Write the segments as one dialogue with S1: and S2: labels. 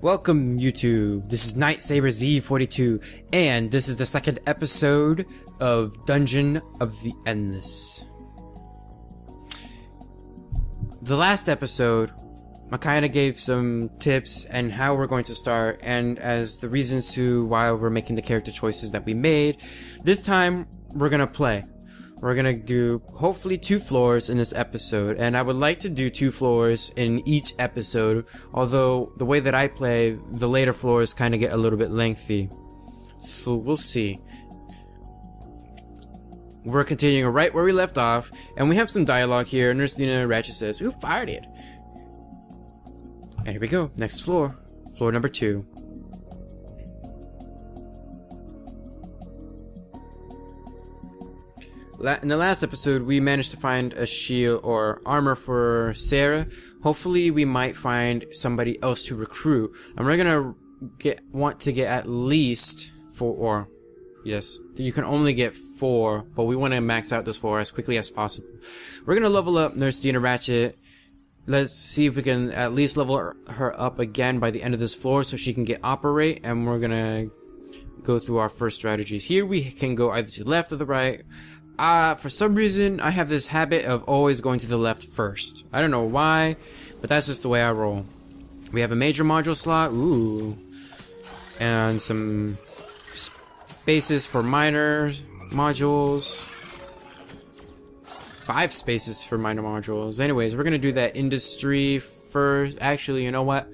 S1: Welcome YouTube, this is Nightsaber Z42, and this is the second episode of Dungeon of the Endless. The last episode, I kinda gave some tips and how we're going to start, and as the reasons to why we're making the character choices that we made. This time, we're gonna play. We're gonna do hopefully 2 floors in this episode, and I would like to do 2 floors in each episode, although the way that I play, the later floors kind of get a little bit lengthy. So we'll see. We're continuing right where we left off, and we have some dialogue here. Nurse Dina Ratchet says, "Who fired it?" And here we go, next floor. Floor number 2. In the last episode, we managed to find a shield or armor for Sarah. Hopefully, we might find somebody else to recruit. And we're gonna want to get at least 4, or yes, you can only get 4, but we want to max out those 4 as quickly as possible. We're gonna level up Nurse Dina Ratchet. Let's see if we can at least level her up again by the end of this floor so she can get operate. And we're gonna go through our first strategies. Here we can go either to the left or the right. For some reason, I have this habit of always going to the left first. I don't know why, but that's just the way I roll. We have a major module slot, ooh, and some spaces for minor modules. 5 spaces for minor modules. Anyways, we're gonna do that industry first. Actually, you know what?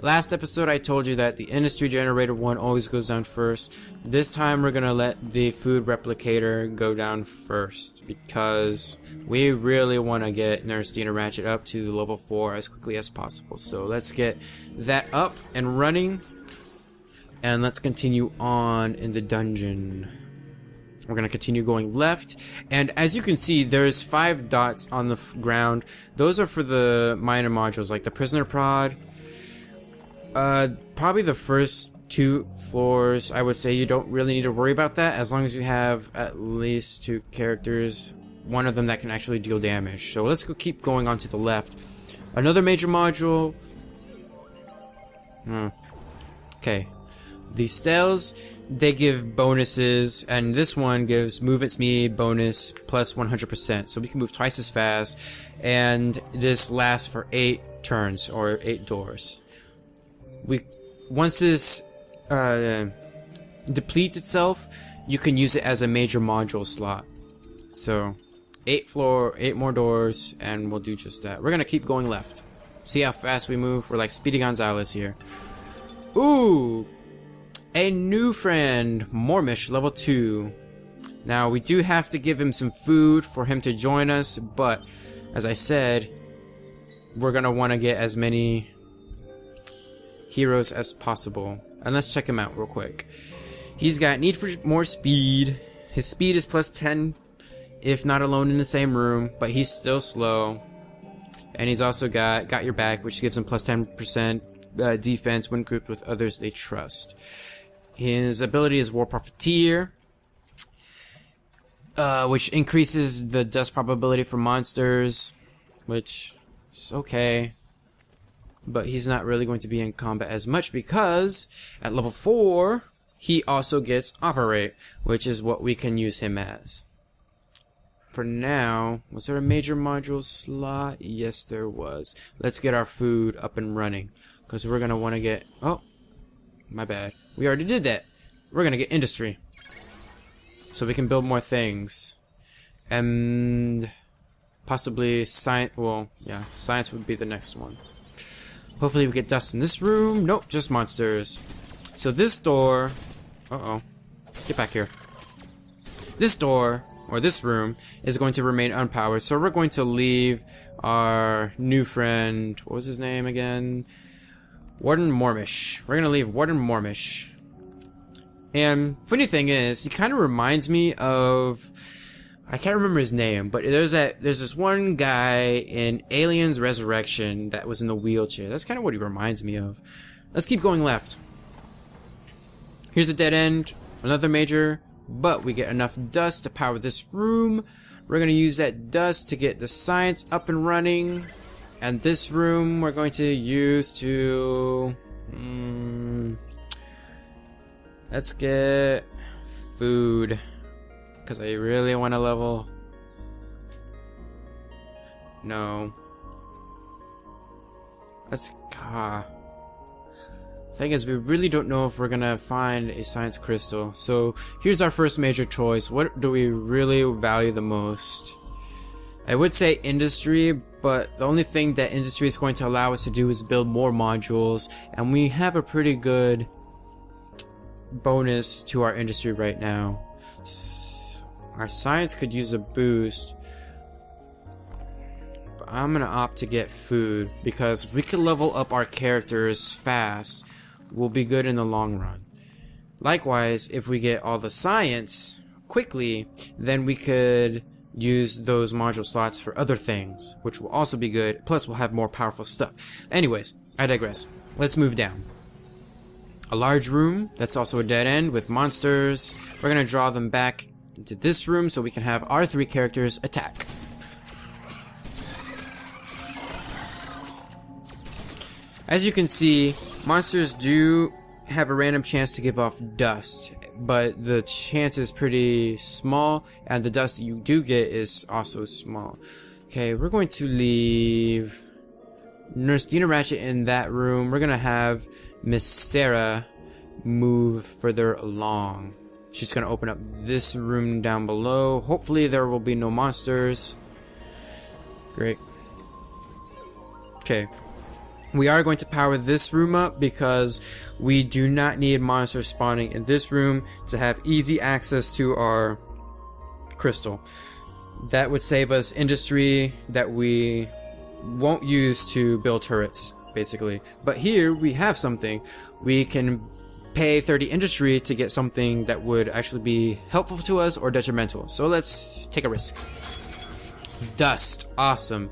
S1: Last episode I told you that the industry generator 1 always goes down first. This time we're gonna let the food replicator go down first because we really want to get Nurse Dina Ratchet up to level 4 as quickly as possible. So let's get that up and running, and let's continue on in the dungeon. We're gonna continue going left, and as you can see, there's 5 dots on the ground. Those are for the minor modules, like the prisoner prod. Probably the first 2 floors, I would say you don't really need to worry about that as long as you have at least 2 characters, one of them that can actually deal damage. So let's keep going on to the left. Another major module. Okay. These stels, they give bonuses, and this one gives movement speed bonus plus 100%, so we can move twice as fast, and this lasts for 8 turns, or 8 doors. Once this depletes itself, you can use it as a major module slot. So 8 more doors, and we'll do just that. We're gonna keep going left. See how fast we move? We're like Speedy Gonzalez here. Ooh, a new friend, Mormish, level 2. Now we do have to give him some food for him to join us, but as I said, we're gonna want to get as many heroes as possible. And let's check him out real quick. He's got need for more speed. His speed is plus 10 if not alone in the same room, but he's still slow. And he's also got your back, which gives him plus 10% defense when grouped with others they trust. His ability is War Profiteer, which increases the dust probability for monsters, which is okay. But he's not really going to be in combat as much because at level 4, he also gets Operate, which is what we can use him as. For now, was there a major module slot? Yes, there was. Let's get our food up and running because we're going to want to get... Oh, my bad. We already did that. We're going to get industry so we can build more things. And possibly science... Well, yeah, science would be the next one. Hopefully we get dust in this room. Nope, just monsters. So this door... Uh-oh. Get back here. This door, or this room, is going to remain unpowered. So we're going to leave our new friend... What was his name again? Warden Mormish. We're going to leave Warden Mormish. And funny thing is, he kind of reminds me of... I can't remember his name, but there's this one guy in Aliens Resurrection that was in the wheelchair. That's kind of what he reminds me of. Let's keep going left. Here's a dead end, another major, but we get enough dust to power this room. We're going to use that dust to get the science up and running. And this room we're going to use to Let's get food, because I really want to level. No. Let's. Thing is, we really don't know if we're gonna find a science crystal. So here's our first major choice. What do we really value the most? I would say industry, but the only thing that industry is going to allow us to do is build more modules, and we have a pretty good bonus to our industry right now. Our science could use a boost, but I'm gonna opt to get food, because if we could level up our characters fast, we'll be good in the long run. Likewise, if we get all the science quickly, then we could use those module slots for other things, which will also be good. Plus, we'll have more powerful stuff. Anyways, I digress. Let's move down. A large room that's also a dead end with monsters. We're gonna draw them back into this room so we can have our 3 characters attack. As you can see, monsters do have a random chance to give off dust, but the chance is pretty small, and the dust you do get is also small. Okay, we're going to leave Nurse Dina Ratchet in that room. We're gonna have Miss Sarah move further along. She's gonna open up this room down below. Hopefully there will be no monsters. Great. Okay. We are going to power this room up because we do not need monsters spawning in this room to have easy access to our crystal. That would save us industry that we won't use to build turrets, basically. But here we have something. We can pay 30 industry to get something that would actually be helpful to us or detrimental. So let's take a risk. Dust. Awesome.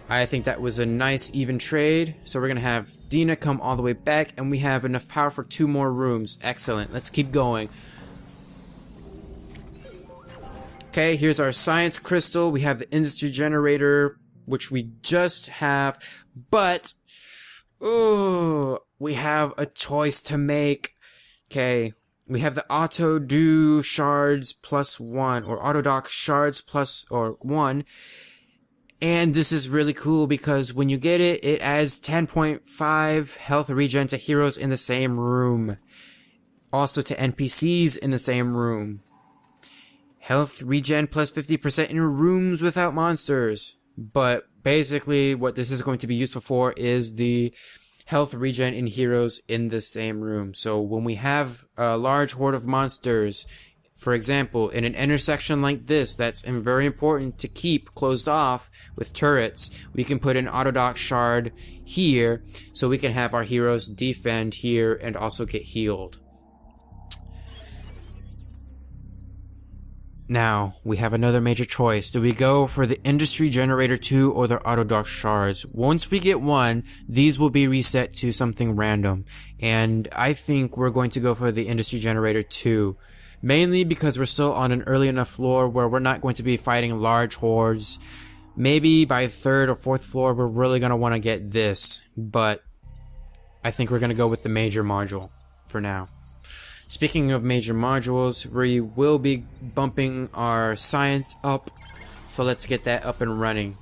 S1: I think that was a nice even trade. So we're gonna have Dina come all the way back, and we have enough power for 2 more rooms. Excellent. Let's keep going. Okay, here's our science crystal. We have the industry generator, which we just have, but we have a choice to make. Okay, we have the auto do shards +1, or auto dock shards +1. And this is really cool because when you get it, it adds 10.5 health regen to heroes in the same room. Also to NPCs in the same room. Health regen plus 50% in rooms without monsters. But basically what this is going to be useful for is the health regen in heroes in the same room. So when we have a large horde of monsters, for example, in an intersection like this, that's very important to keep closed off with turrets, we can put an auto-dock shard here, so we can have our heroes defend here and also get healed. Now, we have another major choice. Do we go for the Industry Generator 2 or the auto-dock shards? Once we get one, these will be reset to something random. And I think we're going to go for the Industry Generator 2. Mainly because we're still on an early enough floor where we're not going to be fighting large hordes. Maybe by 3rd or 4th floor we're really going to want to get this, but I think we're going to go with the major module for now. Speaking of major modules, we will be bumping our science up, so let's get that up and running.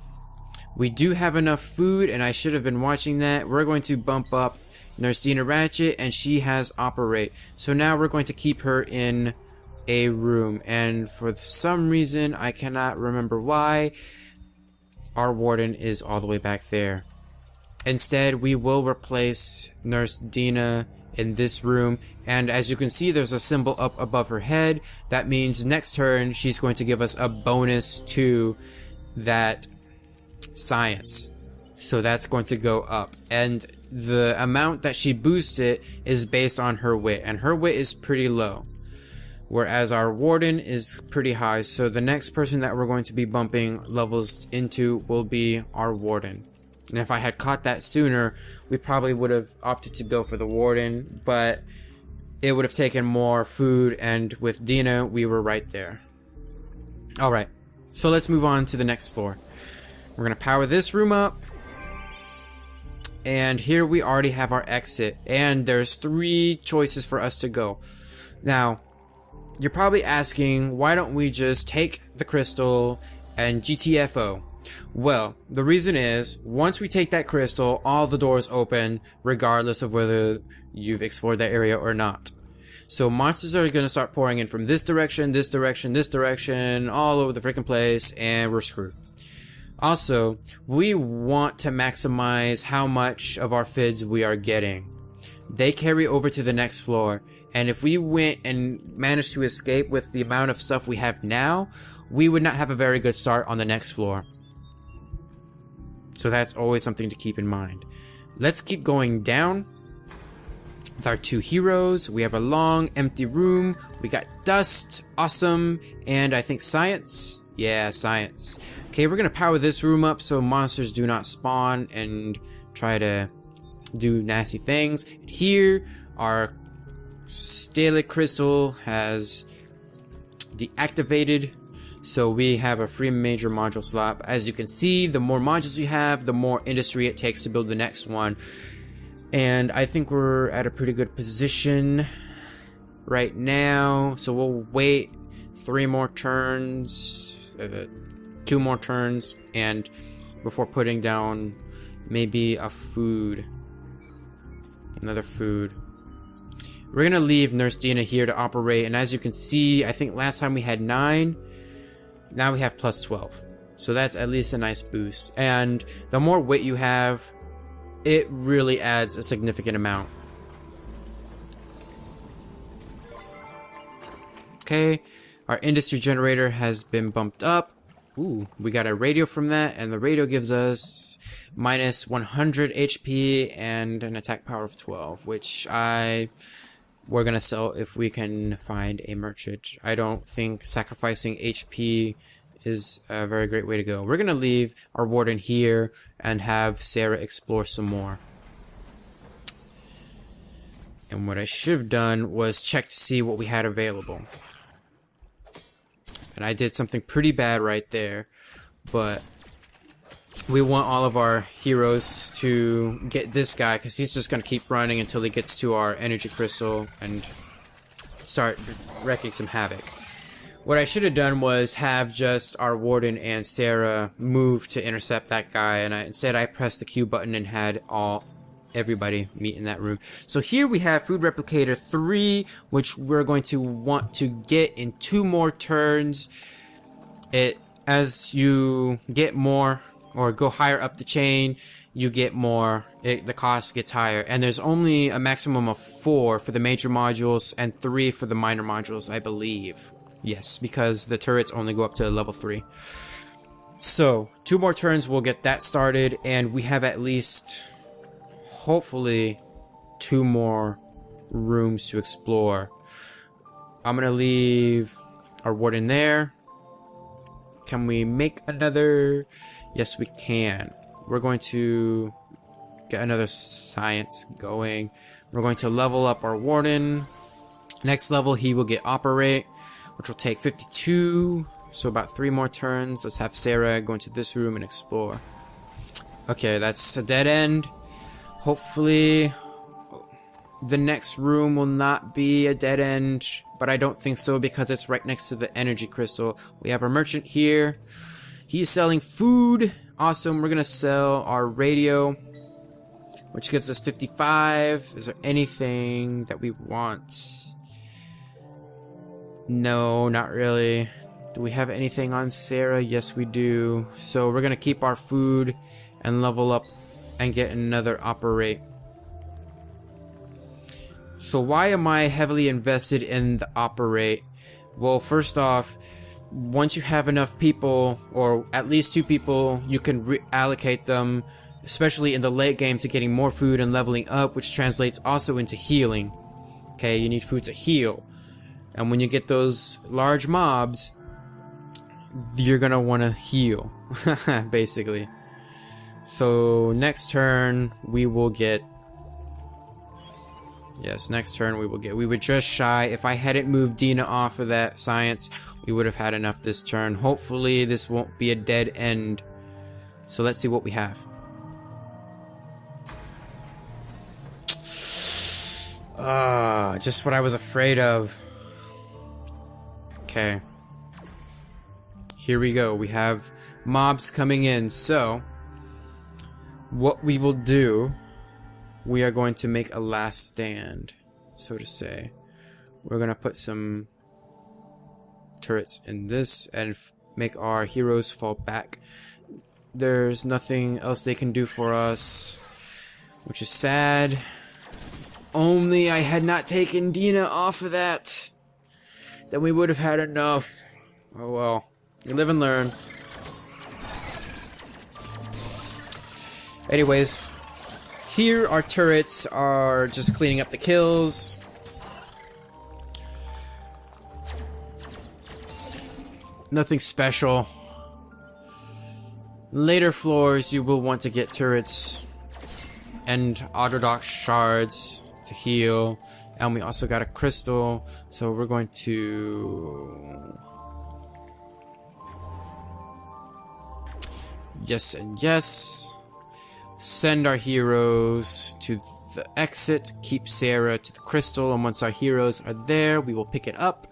S1: We do have enough food, and I should have been watching that. We're going to bump up Nurse Dina Ratchet, and she has Operate. So now we're going to keep her in a room, and for some reason I cannot remember why, our warden is all the way back there. Instead, we will replace Nurse Dina in this room, and as you can see, there's a symbol up above her head. That means next turn she's going to give us a bonus to that science, so that's going to go up, and the amount that she boosts it is based on her wit, and her wit is pretty low, whereas our warden is pretty high. So the next person that we're going to be bumping levels into will be our warden. And if I had caught that sooner, we probably would have opted to go for the warden, but it would have taken more food, and with Dina we were right there. Alright, so let's move on to the next floor. We're gonna power this room up, And here we already have our exit, and there's 3 choices for us to go. Now, you're probably asking, why don't we just take the crystal and GTFO? Well, the reason is, once we take that crystal, all the doors open, regardless of whether you've explored that area or not. So monsters are going to start pouring in from this direction, this direction, this direction, all over the freaking place, and we're screwed. Also, we want to maximize how much of our FIDs we are getting. They carry over to the next floor, and if we went and managed to escape with the amount of stuff we have now, we would not have a very good start on the next floor. So that's always something to keep in mind. Let's keep going down with our 2 heroes. We have a long, empty room. We got dust, awesome, and I think science. Yeah, science. Okay, we're gonna power this room up so monsters do not spawn and try to do nasty things. And here, our Stalic Crystal has deactivated, so we have a free major module slot. As you can see, the more modules you have, the more industry it takes to build the next one. And I think we're at a pretty good position right now, so we'll wait 3 more turns, 2 more turns, and before putting down maybe a food, another food. We're gonna leave Nurse Dina here to operate, and as you can see, I think last time we had 9, now we have plus 12, so that's at least a nice boost. And the more weight you have, it really adds a significant amount. Okay, our industry generator has been bumped up. Ooh, we got a radio from that, and the radio gives us minus 100 HP and an attack power of 12, which we're gonna sell if we can find a merchant. I don't think sacrificing HP is a very great way to go. We're gonna leave our warden here and have Sarah explore some more. And what I should have done was check to see what we had available. And I did something pretty bad right there, but we want all of our heroes to get this guy, because he's just going to keep running until he gets to our energy crystal and start wreaking some havoc. What I should have done was have just our warden and Sarah move to intercept that guy, and instead I pressed the Q button and had everybody meet in that room. So here we have Food Replicator 3, which we're going to want to get in 2 more turns. As you get more or go higher up the chain, you get more, the cost gets higher. And there's only a maximum of 4 for the major modules and 3 for the minor modules, I believe. Yes, because the turrets only go up to level 3. So 2 more turns, we'll get that started, and we have at least, hopefully, 2 more rooms to explore. I'm gonna leave our warden there. Can we make another? Yes, we can. We're going to get another science going. We're going to level up our warden. Next level, he will get operate, which will take 52. So about 3 more turns. Let's have Sarah go into this room and explore. Okay, that's a dead end. Hopefully the next room will not be a dead end, but I don't think so because it's right next to the energy crystal. We have our merchant here. He's selling food. Awesome. We're gonna sell our radio, which gives us 55. Is there anything that we want? No, not really. Do we have anything on Sarah? Yes, we do. So we're gonna keep our food and level up and get another operate. So why am I heavily invested in the operate? Well, first off, once you have enough people, or at least 2 people, you can reallocate them, especially in the late game, to getting more food and leveling up, which translates also into healing. Okay, you need food to heal. And when you get those large mobs, you're gonna want to heal, basically. So next turn we will get, yes, next turn we will get, we were just shy. If I hadn't moved Dina off of that science, we would have had enough this turn. Hopefully this won't be a dead end. So let's see what we have. Just what I was afraid of. Okay. Here we go. We have mobs coming in. So, what we will do, we are going to make a last stand, so to say. We're going to put some turrets in this and make our heroes fall back. There's nothing else they can do for us, which is sad. Only I had not taken Dina off of that, then we would have had enough. Oh well, you live and learn. Anyways, here our turrets are just cleaning up the kills. Nothing special. Later floors, you will want to get turrets and Autodox shards to heal. And we also got a crystal, so we're going to... Yes and yes. Send our heroes to the exit. Keep Sarah to the crystal, and once our heroes are there, we will pick it up.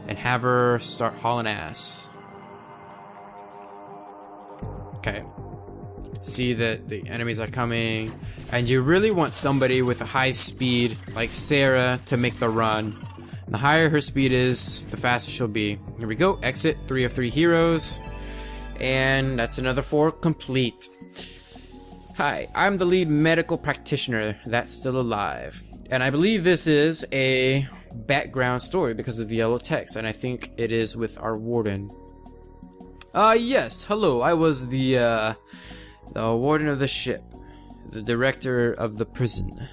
S1: And have her start hauling ass. Okay. See that the enemies are coming, and you really want somebody with a high speed like Sarah to make the run. And the higher her speed is, the faster she'll be. Here we go. Exit. 3 of 3 heroes. And that's another 4 complete. Hi, I'm the lead medical practitioner that's still alive. And I believe this is a background story because of the yellow text, and I think it is with our warden. Yes, hello, I was the warden of the ship, the director of the prison.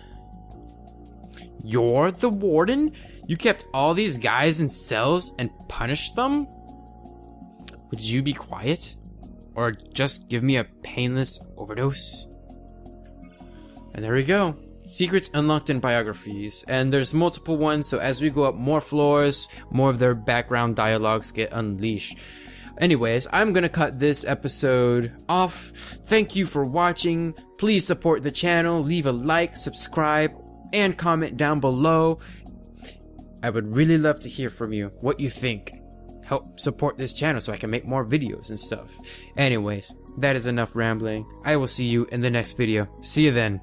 S1: You're the warden? You kept all these guys in cells and punished them? Would you be quiet? Or just give me a painless overdose? And there we go. Secrets unlocked in biographies. And there's multiple ones, so as we go up more floors, more of their background dialogues get unleashed. Anyways, I'm gonna cut this episode off. Thank you for watching. Please support the channel. Leave a like, subscribe, and comment down below. I would really love to hear from you. What you think. Help support this channel so I can make more videos and stuff. Anyways, that is enough rambling. I will see you in the next video. See you then.